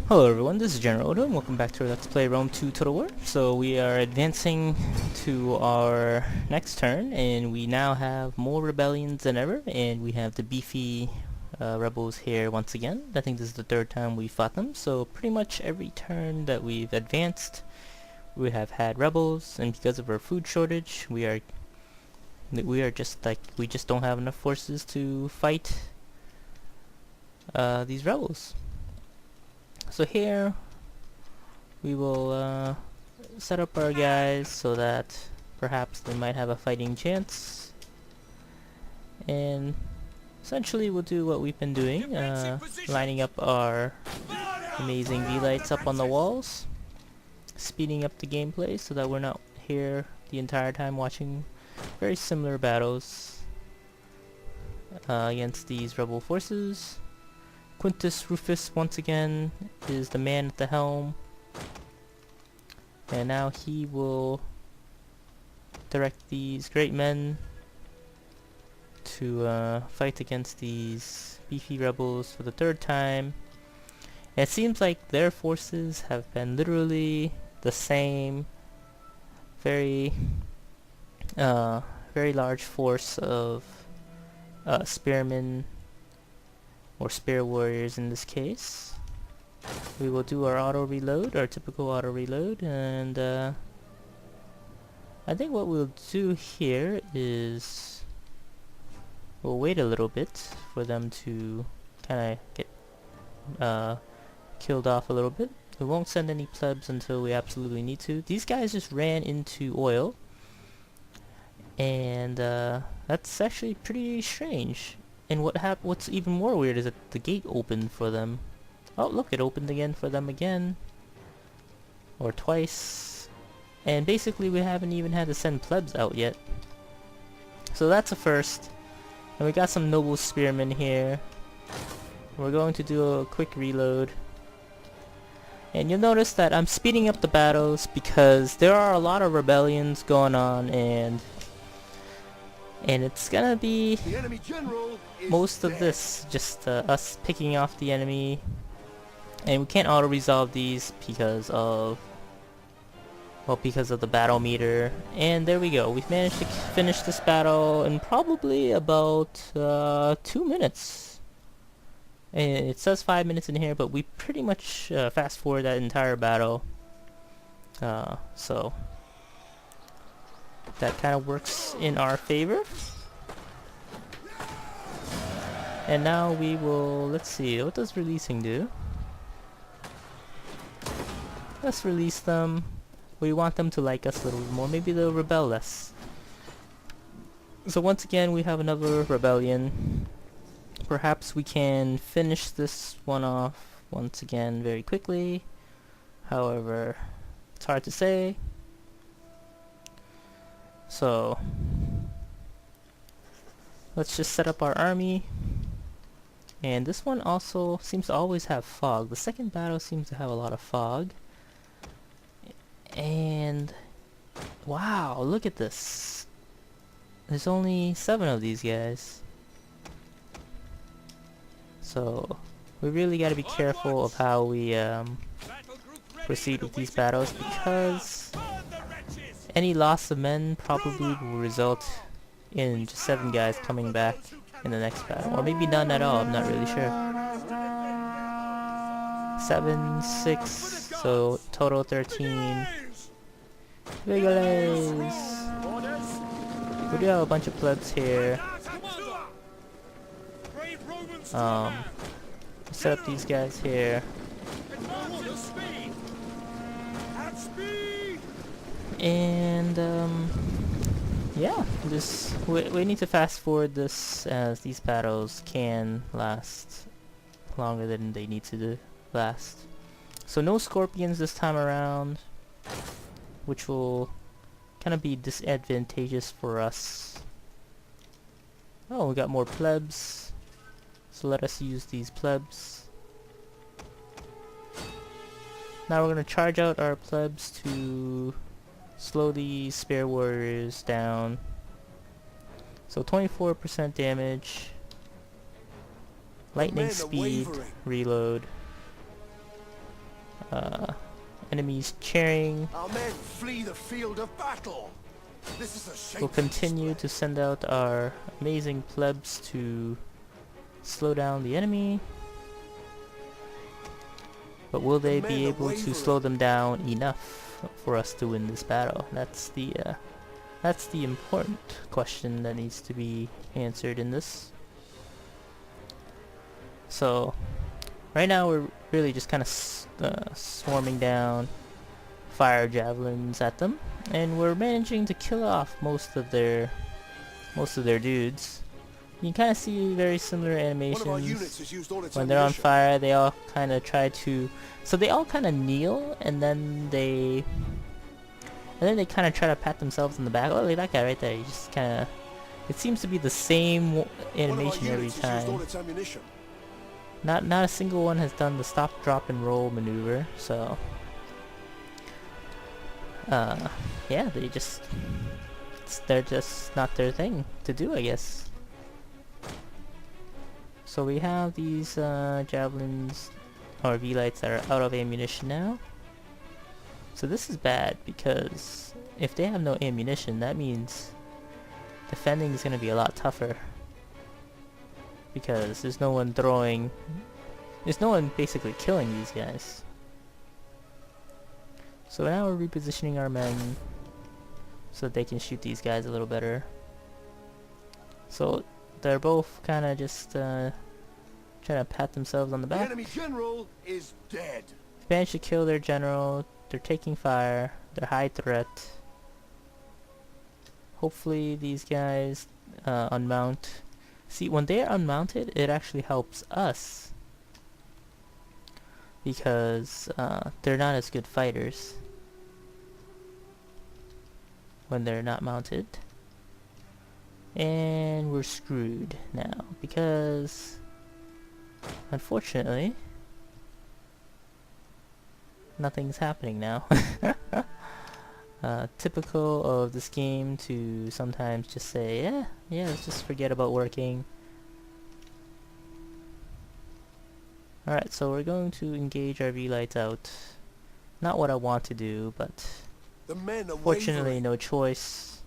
Hello everyone, this is General Odo and welcome back to our Let's Play Rome 2 Total War. So we are advancing to our next turn and we now have more rebellions than ever, and we have the beefy rebels here once again. I think this is the third time we fought them, so pretty much every turn that we've advanced we have had rebels, and because of our food shortage we are just like, we just don't have enough forces to fight these rebels. So here we will set up our guys so that perhaps they might have a fighting chance, and essentially we'll do what we've been doing, lining up our amazing V-lights up on the walls, speeding up the gameplay so that we're not here the entire time watching very similar battles against these rebel forces. Quintus Rufus once again is the man at the helm, and now he will direct these great men to fight against these beefy rebels for the third time. And it seems like their forces have been literally the same, very large force of spearmen, or spear warriors in this case. We will do our auto reload, our typical auto reload, and I think what we'll do here is we'll wait a little bit for them to kind of get killed off a little bit. We won't send any plebs until we absolutely need to. These guys just ran into oil, and that's actually pretty strange. And what's even more weird is that the gate opened for them. Oh look, it opened again for them again. Or twice. And basically we haven't even had to send plebs out yet. So that's a first. And we got some noble spearmen here. We're going to do a quick reload. And you'll notice that I'm speeding up the battles because there are a lot of rebellions going on, and it's gonna be most of this just us picking off the enemy, and we can't auto-resolve these because of the battle meter. And there we go, we've managed to finish this battle in probably about 2 minutes. And it says 5 minutes in here, but we pretty much fast forward that entire battle, so that kind of works in our favor. And now we will, let's see, what does releasing do? Let's release them. We want them to like us a little more, maybe they'll rebel less. So once again we have another rebellion. Perhaps we can finish this one off once again very quickly. However, it's hard to say. So let's just set up our army. And this one also seems to always have fog. The second battle seems to have a lot of fog. And wow, look at this. There's only 7 of these guys. So we really got to be careful of how we proceed with these battles, because any loss of men probably will result in just 7 guys coming back in the next battle, or maybe none at all, I'm not really sure. 7, 6, so total 13. Vigilance! We do have a bunch of plebs here. Set up these guys here. And yeah, we need to fast forward this, as these battles can last longer than they need to last. So no scorpions this time around, which will kind of be disadvantageous for us. Oh, we got more plebs, so let us use these plebs. Now we're going to charge out our plebs to slow the spear warriors down. So 24% damage, lightning speed, reload. enemies cheering. Our men flee the field of battle. This is a shame. We'll continue to send out our amazing plebs to slow down the enemy. But will they be able to slow them down enough for us to win this battle? That's the important question that needs to be answered in this. So right now we're really just kind of swarming down fire javelins at them, and we're managing to kill off most of their dudes. You can kind of see very similar animations. When they're on fire, they all kind of try to, so they all kind of kneel, and then they kind of try to pat themselves on the back. Oh, like that guy right there. He just kind of, it seems to be the same animation every time. Not a single one has done the stop, drop, and roll maneuver. So, yeah, they're just not their thing to do, I guess. So we have these javelins or V-lights that are out of ammunition now. So this is bad, because if they have no ammunition, that means defending is going to be a lot tougher. Because there's no one basically killing these guys. So now we're repositioning our men so that they can shoot these guys a little better. So they're both kind of just trying to pat themselves on the back. The enemy general is dead. They managed to kill their general. They're taking fire. They're high threat. Hopefully these guys unmount. See, when they're unmounted, it actually helps us, because they're not as good fighters when they're not mounted. And we're screwed now, because unfortunately nothing's happening now. Typical of this game to sometimes just say, yeah, let's just forget about working. Alright, so we're going to engage our V-lights out. Not what I want to do, but fortunately no choice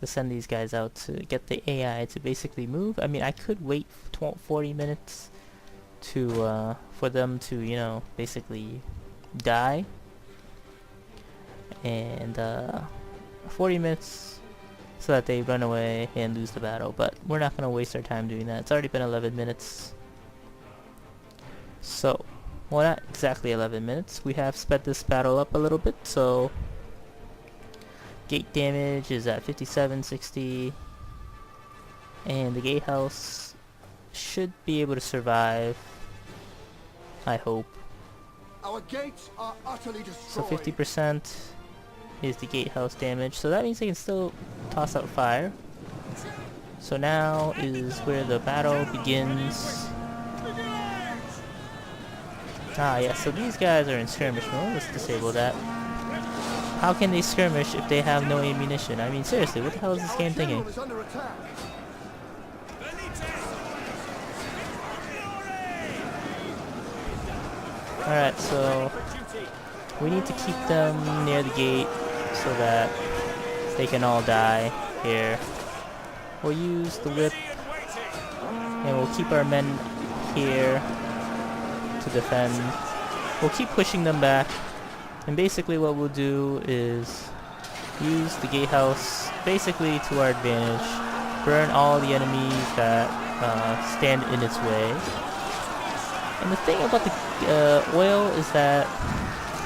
to send these guys out to get the AI to basically move. I mean, I could wait 40 minutes to for them to, you know, basically die. And 40 minutes so that they run away and lose the battle, but we're not going to waste our time doing that. It's already been 11 minutes. So, well, not exactly 11 minutes. We have sped this battle up a little bit, so gate damage is at 5760, and the gatehouse should be able to survive, I hope. Our gates are utterly So destroyed. 50% is the gatehouse damage, so that means they can still toss out fire. So now is where the battle begins. Ah, yeah, so these guys are in skirmish mode. Let's disable that. How can they skirmish if they have no ammunition? I mean, seriously, what the hell is this game thinking? Alright, so we need to keep them near the gate so that they can all die here. We'll use the whip, and we'll keep our men here to defend. We'll keep pushing them back, and basically what we'll do is use the gatehouse basically to our advantage, burn all the enemies that stand in its way. And the thing about the oil is that,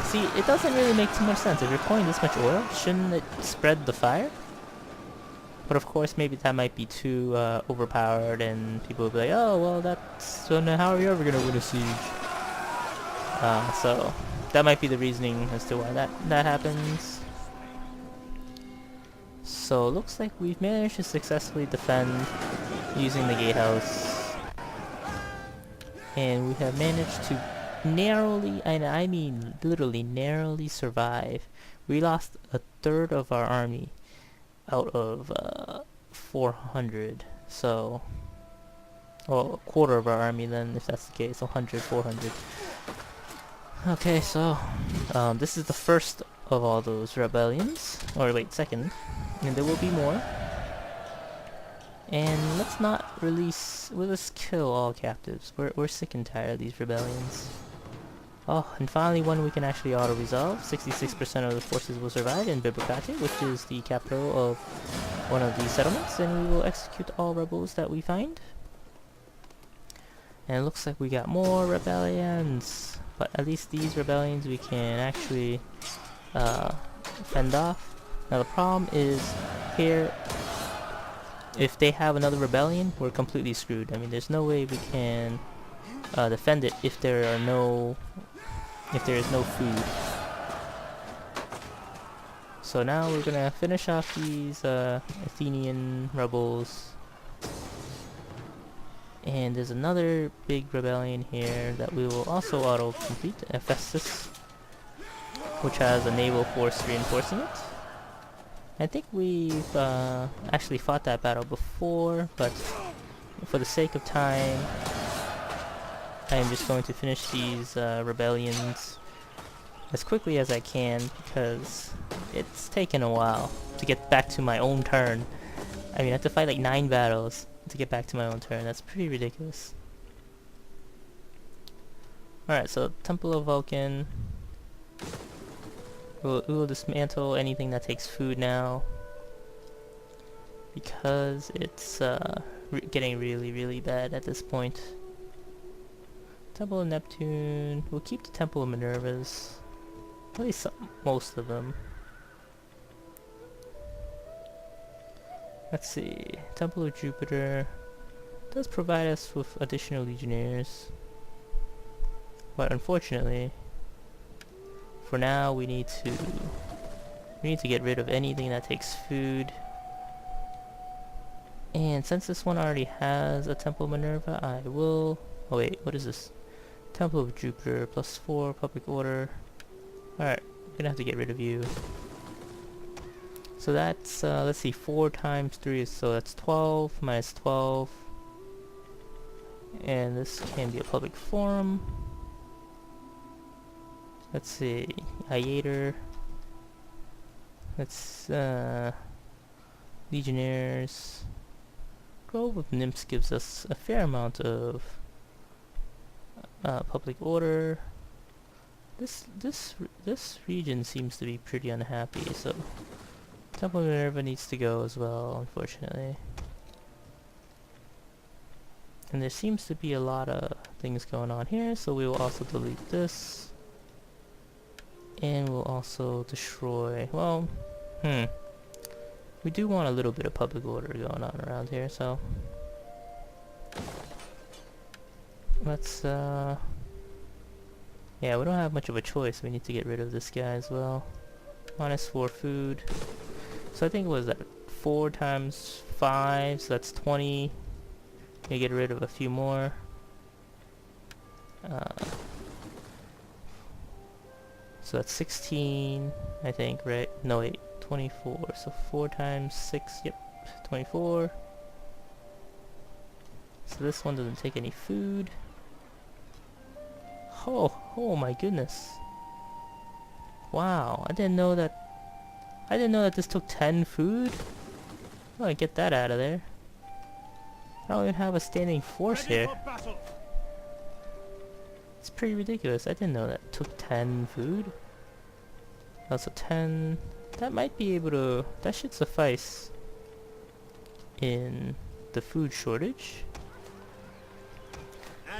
see, it doesn't really make too much sense. If you're pouring this much oil, shouldn't it spread the fire? But of course, maybe that might be too overpowered, and people will be like, oh, well, that's, so now how are you ever going to win a siege? So that might be the reasoning as to why that happens. So looks like we've managed to successfully defend using the gatehouse. And we have managed to narrowly, and I mean literally narrowly survive. We lost a third of our army out of 400. So, well, a quarter of our army then, if that's the case, 100, 400. Okay, so this is the first of all those rebellions. Or wait, second. And there will be more. And let's not release... We'll just kill all captives. We're sick and tired of these rebellions. Oh, and finally one we can actually auto-resolve. 66% of the forces will survive in Bibracate, which is the capital of one of these settlements. And we will execute all rebels that we find. And it looks like we got more rebellions. But at least these rebellions we can actually fend off. Now the problem is here, if they have another rebellion, we're completely screwed. I mean, there's no way we can defend it if there is no food. So now we're gonna finish off these Athenian rebels. And there's another big rebellion here that we will also auto-complete, Ephesus, which has a naval force reinforcing it. I think we've actually fought that battle before, but for the sake of time, I am just going to finish these rebellions as quickly as I can, because it's taken a while to get back to my own turn. I mean, I have to fight like 9 battles to get back to my own turn. That's pretty ridiculous. Alright, so Temple of Vulcan. We'll dismantle anything that takes food now, because it's getting really bad at this point. Temple of Neptune. We'll keep the Temple of Minerva's. At least most of them. Let's see. Temple of Jupiter does provide us with additional legionnaires, but unfortunately, for now we need to get rid of anything that takes food. And since this one already has a Temple of Minerva, I will... Oh wait, what is this? Temple of Jupiter, +4 public order. Alright, I'm gonna have to get rid of you. So that's, let's see, 4 times 3, so that's 12, minus 12. And this can be a public forum. Let's see, Iater. Let's, Legionnaires. Grove of Nymphs gives us a fair amount of public order. This region seems to be pretty unhappy, so Temple of Minerva needs to go as well, unfortunately. And there seems to be a lot of things going on here, so we will also delete this. And we'll also destroy, well, we do want a little bit of public order going on around here, so let's, yeah, we don't have much of a choice. We need to get rid of this guy as well. -4 food. So I think it was that 4 times 5, so that's 20. We get rid of a few more. So that's 16, I think, right? No, wait, 24. So 4 times 6, yep, 24. So this one doesn't take any food. Oh my goodness. Wow, I didn't know that this took 10 food. Oh, get that out of there. I don't even have a standing force here. It's pretty ridiculous. I didn't know that took 10 food. Also 10. That might be able to... That should suffice in the food shortage.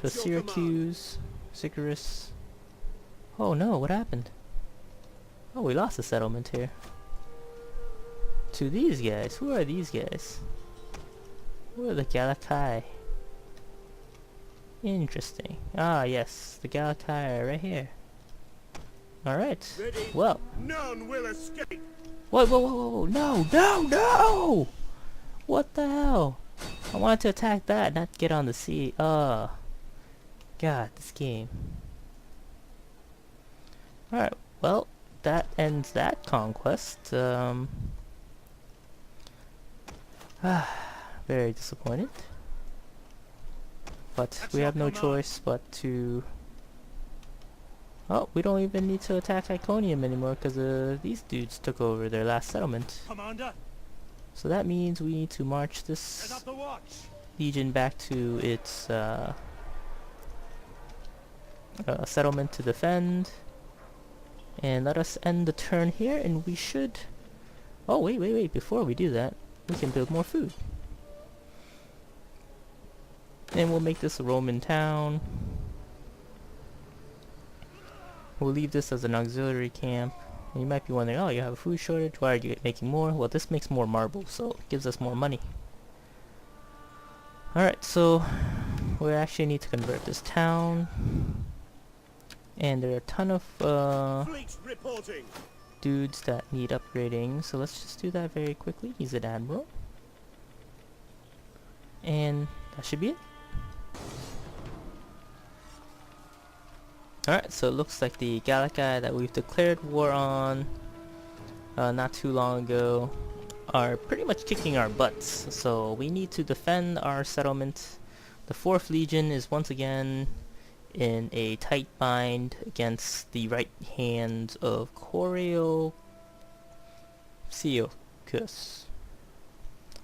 So Syracuse, Sycharis. Oh no, what happened? Oh, we lost a settlement here. To these guys. Who are these guys? Who are the Galatae? Interesting. Ah, yes, the Galatae are right here. Alright. Well. None will escape. Whoa. No! What the hell? I wanted to attack that, not get on the sea. God, this game. Alright, well, that ends that conquest. Very disappointed. But we have no choice but to Oh, we don't even need to attack Iconium anymore because these dudes took over their last settlement. Commander, So that means we need to march set this up the watch. legion back to its settlement to defend. And let us end the turn here, and we should... Oh, wait. Before we do that, we can build more food. And we'll make this a Roman town. We'll leave this as an auxiliary camp. And you might be wondering, oh, you have a food shortage, why are you making more? Well, this makes more marble, so it gives us more money. Alright, so we actually need to convert this town. And there are a ton of Fleet reporting. dudes that need upgrading, so let's just do that very quickly. He's an admiral. And that should be it. Alright, so it looks like the Gallici that we've declared war on not too long ago are pretty much kicking our butts. So we need to defend our settlement. The 4th Legion is once again in a tight bind against the right hand of Corioceus.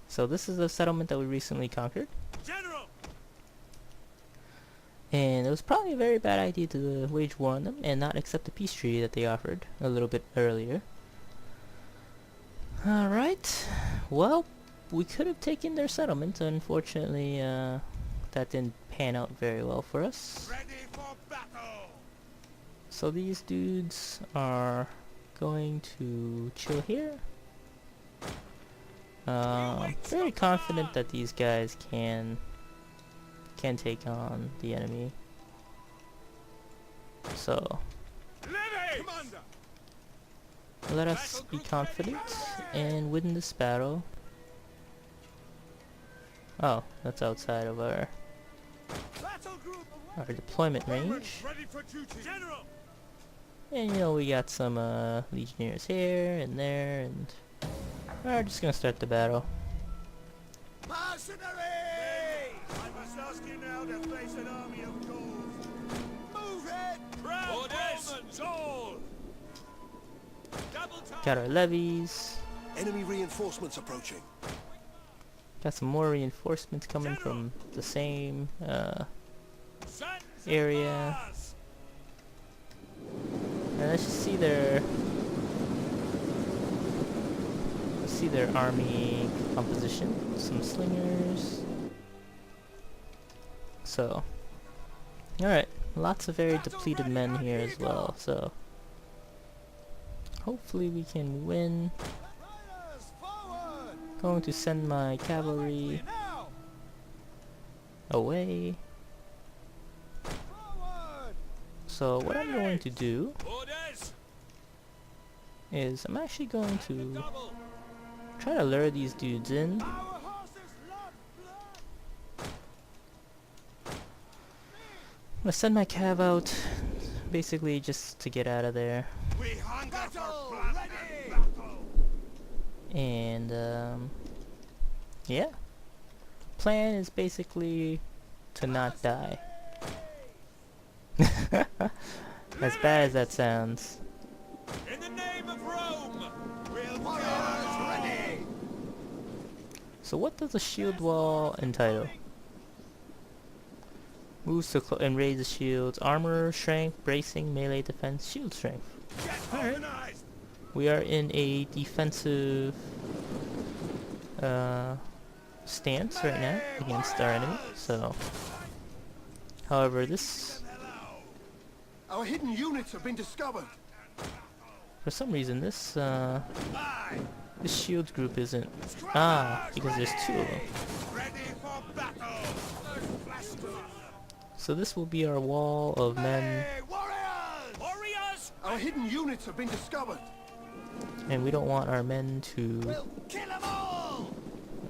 So this is a settlement that we recently conquered. General. And it was probably a very bad idea to wage war on them and not accept the peace treaty that they offered a little bit earlier. Alright, well, we could have taken their settlement. Unfortunately, that didn't pan out very well for us. Ready for battle. So these dudes are going to chill here. Very confident that these guys can take on the enemy. So Commander. let us be confident and win this battle. Oh, that's outside of our Battle group. deployment range. Ready for duty. General. And you know, we got some legionnaires here and there, and we're just gonna start the battle. Mercenary! I must ask you now to face an army of Gauls. Move it! Proud Romans all. Double time. Got our levies. Enemy reinforcements approaching. Got some more reinforcements coming from the same Sons of area. Mars. And let's just see their army composition. Some slingers. So, alright, lots of very depleted men here as well. So, hopefully we can win. Riders, forward! Going to send my cavalry Now! away. Forward! So what I'm going to do Orders. is I'm actually going to Double. try to lure these dudes in. Our horses love blood! I'm gonna send my cav out, basically just to get out of there. We hunger Battle for blood ready. and battle. And yeah. Plan is basically to not die. As bad as that sounds. In the name of Rome, we'll Warriors ready! So what does a shield wall entitle? Moves to and raise the shields. Armor, strength, bracing, melee defense, shield strength. get organized. We are in a defensive stance right now against our enemy. So, however, this Our hidden units have been discovered. for some reason this Aye. this shield group isn't Scrubbers because there's two of them. ready for battle. So this will be our wall of men, Hey, warriors! Warriors. Our hidden units have been discovered. and we don't want our men to We'll kill them all!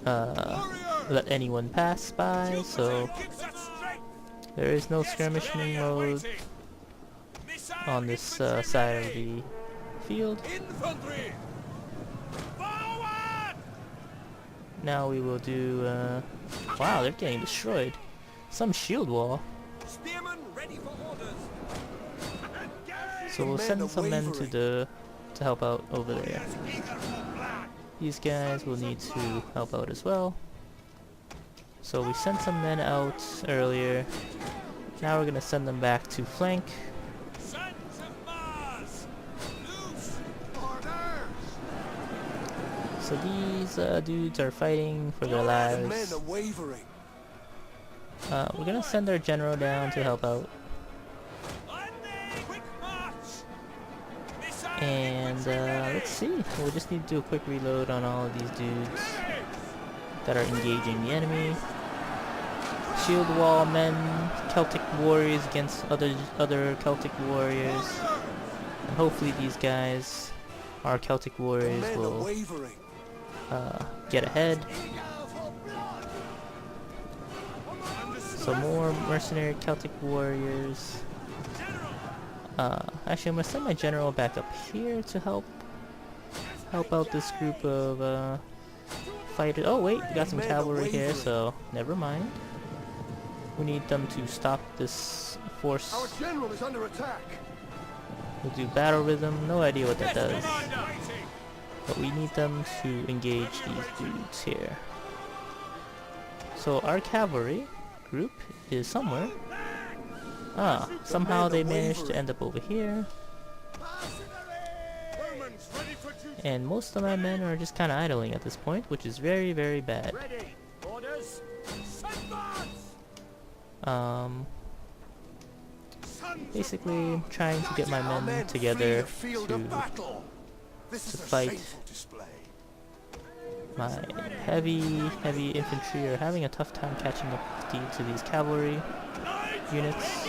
Warriors. let anyone pass by. So Gives us strength. there is no Yes, skirmishing player mode waiting. Missile on this infantry side of ready. the field. Infantry. Forward. Now we will do. Wow, they're getting destroyed. Some shield wall. Spearmen ready for orders. So we'll send some men to help out over there. These guys will need to help out as well. So we sent some men out earlier. Now we're gonna send them back to flank. So these dudes are fighting for their lives. We're gonna send our general down to help out. And let's see. We'll just need to do a quick reload on all of these dudes that are engaging the enemy. Shield wall men, Celtic warriors against other Celtic warriors. And hopefully these guys, our Celtic warriors, will get ahead. So more mercenary Celtic warriors. Actually, I'm gonna send my general back up here to help out this group of fighters. Oh wait, we got some cavalry here, so never mind. We need them to stop this force. Our general is under attack. We'll do battle rhythm. No idea what that does, but we need them to engage these dudes here. So our cavalry group is somewhere. Somehow they managed to end up over here. And most of my men are just kind of idling at this point, which is very, very bad. Basically trying to get my men together to fight. My heavy infantry are having a tough time catching up to these cavalry units.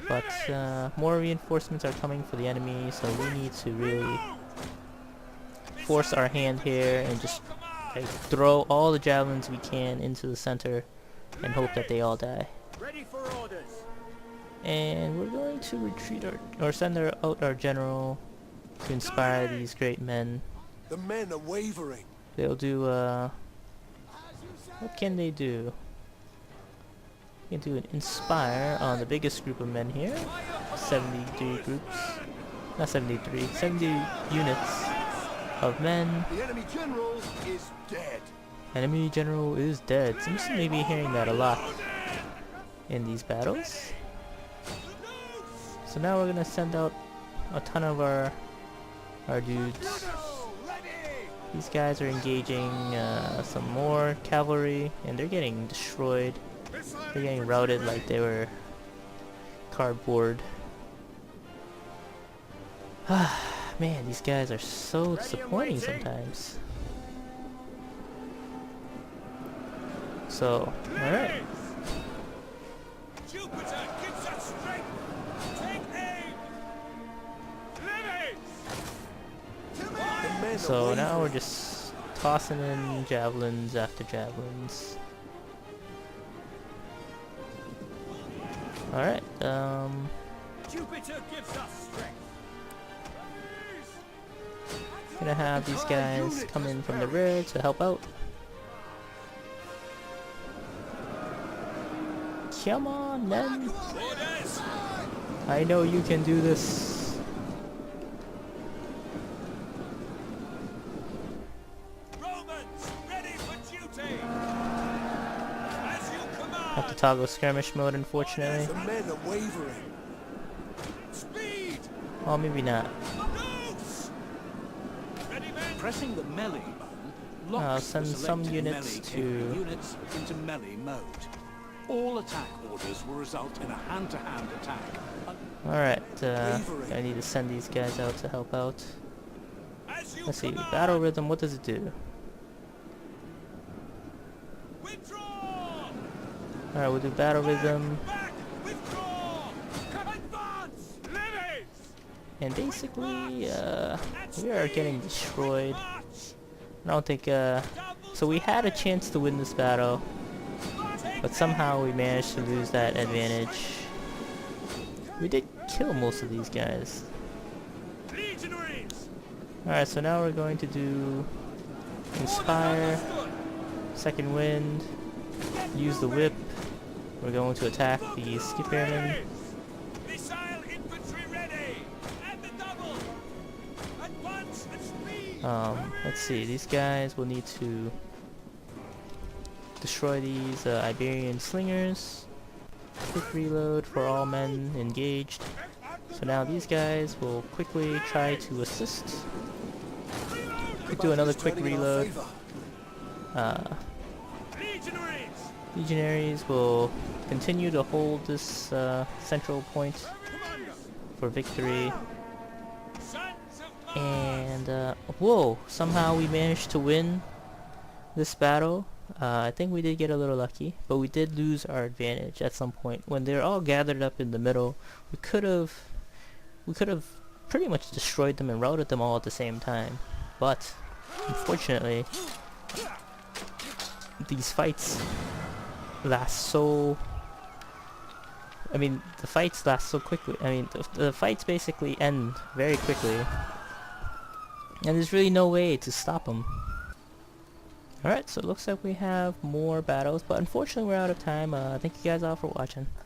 But more reinforcements are coming for the enemy, so we need to really force our hand here and just like, throw all the javelins we can into the center and hope that they all die. And we're going to retreat or send out our general to inspire these great men. The men are wavering. They'll do what can they do? You can do an inspire on the biggest group of men here. 73 groups. Not 73, 70 units of men. The enemy general is dead. Enemy general is dead. Seems to be hearing that a lot in these battles. So now we're gonna send out a ton of our dudes. These guys are engaging some more cavalry, and they're getting destroyed. They're getting routed like they were cardboard. Man, these guys are so disappointing sometimes. So, alright. So now we're just tossing in javelins after javelins. Alright, Jupiter gives us strength. gonna have these guys come in from the rear to help out. Come on, men! I know you can do this. Have to toggle skirmish mode, unfortunately. The men are wavering. Speed! Oh, maybe not. Pressing the melee button locks I'll send the some selected units melee units into melee mode. All attack orders will result in a hand-to-hand attack. Alright, I need to send these guys out to help out. Let's see, battle rhythm, what does it do? Alright, we'll do battle rhythm. And basically, we are getting destroyed. I don't think, so we had a chance to win this battle, but somehow we managed to lose that advantage. We did kill most of these guys. Alright, so now we're going to do Inspire, Second Wind, use the whip. We're going to attack the Skippermen. Let's see, these guys will need to destroy these Iberian slingers. Quick reload for all men engaged. So now these guys will quickly try to assist. Do another quick reload. Legionaries will continue to hold this central point for victory. And whoa! Somehow we managed to win this battle. I think we did get a little lucky, but we did lose our advantage at some point. When they're all gathered up in the middle, we could have pretty much destroyed them and routed them all at the same time. But unfortunately, these fights last so... the fights last so quickly. The fights basically end very quickly. And there's really no way to stop them. Alright, so it looks like we have more battles, but unfortunately we're out of time. Thank you guys all for watching.